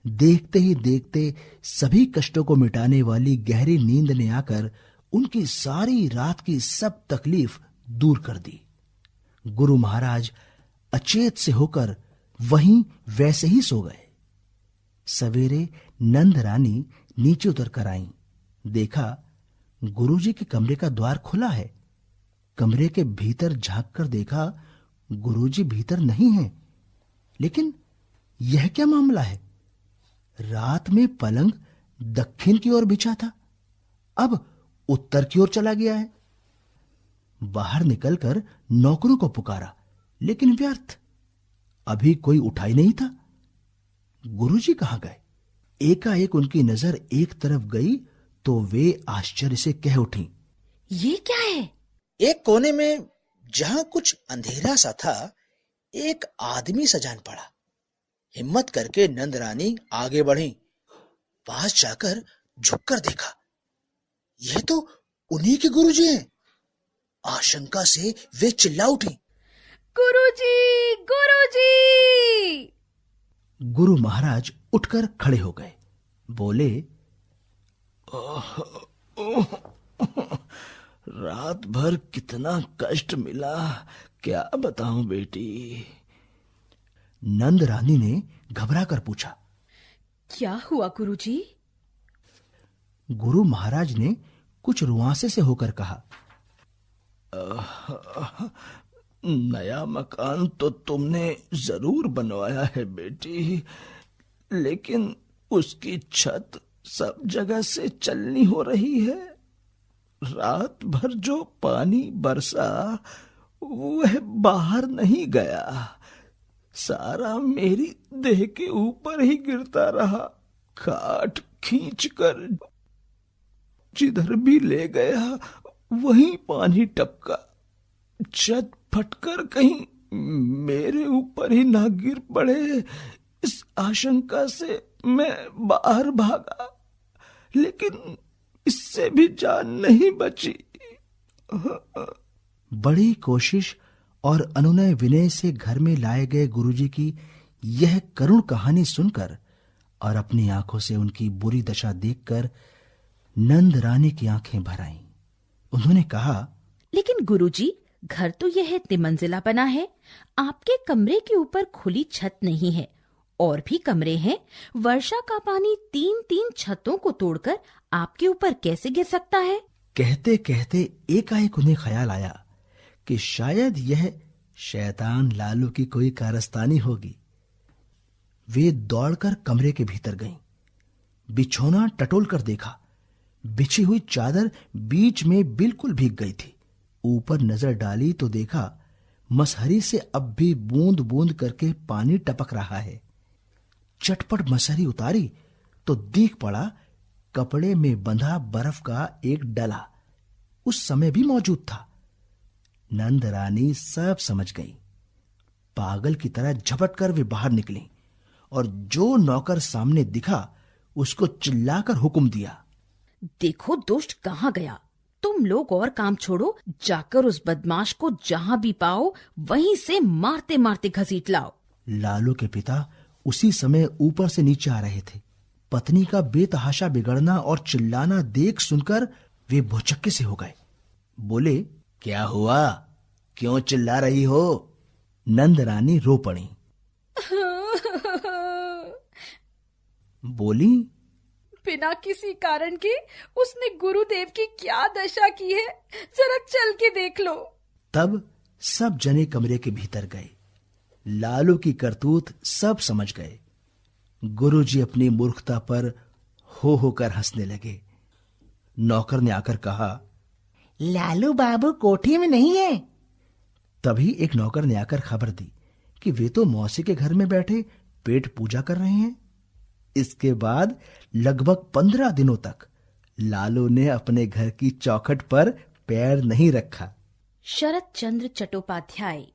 देखते ही देखते सभी कष्टों को मिटाने वाली गहरी नींद ने आकर उनकी सारी रात की सब तकलीफ दूर कर दी। गुरु महाराज अचेत से होकर वहीं वैसे ही सो गए। सवेरे नंद रानी नीचे उतर कर आईं। देखा गुरुजी के कमरे का द्वार खुला है। कमरे के भीतर झांक कर देखा गुरुजी भीतर नहीं है। लेकिन यह क्या मामला है? रात में पलंग दक्षिण की ओर बिछा था, अब उत्तर की ओर चला गया है। बाहर निकलकर नौकरों को पुकारा, लेकिन व्यर्थ। अभी कोई उठा ही नहीं था। गुरुजी कहां गए? एकाएक उनकी नजर एक तरफ गई तो वे आश्चर्य से कह उठी, ये क्या है? एक कोने में जहां कुछ अंधेरा सा था, एक आदमी सा जान पड़ा। हिम्मत करके नंद रानी आगे बढ़ी। पास जाकर झुककर देखा, यह तो उन्हीं के गुरुजी हैं। आशंका से वे चिल्ला उठी, गुरुजी, गुरुजी! गुरु महाराज उठकर खड़े हो गए। बोले, रात भर कितना कष्ट मिला, क्या बताऊं बेटी। नंद रानी ने घबरा कर पूछा, क्या हुआ गुरुजी? गुरु महाराज ने कुछ रुआंसे से होकर कहा, नया मकान तो तुमने जरूर बनवाया है बेटी, लेकिन उसकी छत सब जगह से चलनी हो रही है। रात भर जो पानी बरसा वह बाहर नहीं गया, सारा मेरी देह के ऊपर ही गिरता रहा। खाट खींचकर जिधर भी ले गया वहीं पानी टपका। छत फटकर कहीं मेरे ऊपर ही ना गिर पड़े, इस आशंका से मैं बाहर भागा, लेकिन इससे भी जान नहीं बची। बड़ी कोशिश और अनुनय विनय से घर में लाए गए गुरुजी की यह करुण कहानी सुनकर और अपनी आंखों से उनकी बुरी दशा देखकर नंद रानी की आंखें भर आईं। उन्होंने कहा, लेकिन गुरुजी, घर तो यह तिमंजिला बना है, आपके कमरे के ऊपर खुली छत नहीं है। और भी कमरे हैं, वर्षा का पानी 3-3 छतों को तोड़कर आपके ऊपर कैसे गिर सकता है? कहते कहते एकाएक उन्हें ख्याल आया कि शायद यह शैतान लालू की कोई कारस्तानी होगी। वे दौड़कर कमरे के भीतर गईं। बिछौना टटोल कर देखा, बिछी हुई चादर बीच में बिल्कुल भीग गई थी। ऊपर नजर डाली तो देखा मसहरी से अब भी बूंद बूंद करके पानी टपक रहा है। चटपट मसहरी उतारी तो दिख पड़ा कपड़े में बंधा बर्फ का एक डला उस समय भी मौजूद था। नंद रानी सब समझ गई। पागल की तरह झपट कर वे बाहर निकली और जो नौकर सामने दिखा उसको चिल्लाकर हुक्म दिया, देखो दुष्ट कहाँ गया। तुम लोग और काम छोड़ो, जाकर उस बदमाश को जहां भी पाओ वहीं से मारते मारते घसीट लाओ। लालू के पिता उसी समय ऊपर से नीचे आ रहे थे। पत्नी का बेतहाशा बिगड़ना और चिल्लाना देख सुनकर वे भौचक्के से हो गए। बोले, क्या हुआ, क्यों चिल्ला रही हो? नंद रानी रो पड़ी। बोली, बिना किसी कारण के उसने गुरुदेव की क्या दशा की है, जरा चल के देख लो। तब सब जने कमरे के भीतर गए। लालू की करतूत सब समझ गए। गुरुजी अपनी मूर्खता पर हो होकर हंसने लगे। नौकर ने आकर कहा, लालू बाबू कोठी में नहीं है। तभी एक नौकर ने आकर खबर दी कि वे तो मौसी के घर में बैठे पेट पूजा कर रहे हैं। इसके बाद लगभग 15 दिनों तक लालू ने अपने घर की चौखट पर पैर नहीं रखा। शरत चंद्र चट्टोपाध्याय।